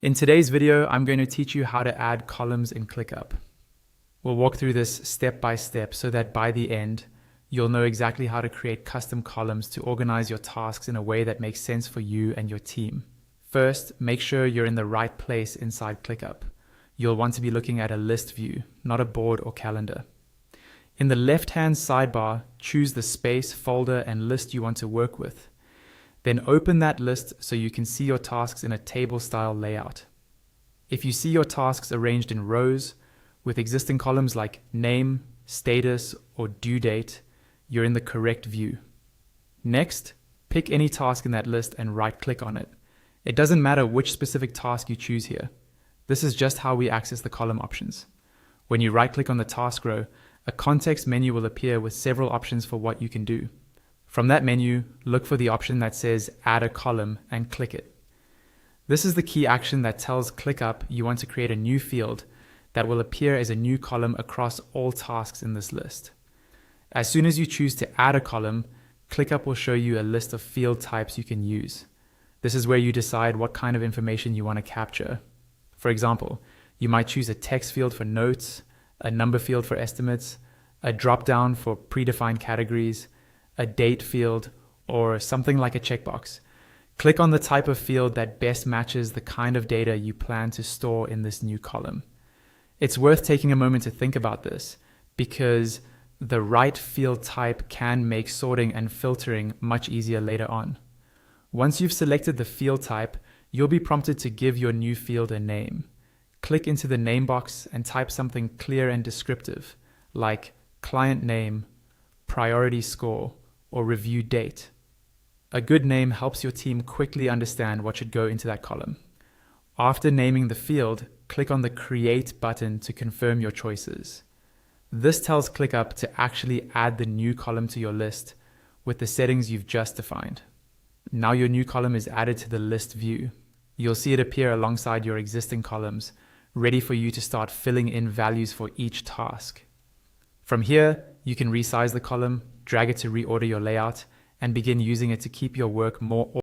In today's video, I'm going to teach you how to add columns in ClickUp. We'll walk through this step by step so that by the end, you'll know exactly how to create custom columns to organize your tasks in a way that makes sense for you and your team. First, make sure you're in the right place inside ClickUp. You'll want to be looking at a list view, not a board or calendar. In the left-hand sidebar, choose the space, folder, and list you want to work with. Then open that list so you can see your tasks in a table-style layout. If you see your tasks arranged in rows with existing columns like name, status, or due date, you're in the correct view. Next, pick any task in that list and right-click on it. It doesn't matter which specific task you choose here. This is just how we access the column options. When you right-click on the task row, a context menu will appear with several options for what you can do. From that menu, look for the option that says Add a Column and click it. This is the key action that tells ClickUp you want to create a new field that will appear as a new column across all tasks in this list. As soon as you choose to add a column, ClickUp will show you a list of field types you can use. This is where you decide what kind of information you want to capture. For example, you might choose a text field for notes, a number field for estimates, a drop-down for predefined categories, a date field, or something like a checkbox. Click on the type of field that best matches the kind of data you plan to store in this new column. It's worth taking a moment to think about this because the right field type can make sorting and filtering much easier later on. Once you've selected the field type, you'll be prompted to give your new field a name. Click into the name box and type something clear and descriptive, like client name, priority score, or review date. A good name helps your team quickly understand what should go into that column. After naming the field, click on the Create button to confirm your choices. This tells ClickUp to actually add the new column to your list with the settings you've just defined. Now your new column is added to the list view. You'll see it appear alongside your existing columns, ready for you to start filling in values for each task. From here, you can resize the column, drag it to reorder your layout, and begin using it to keep your work more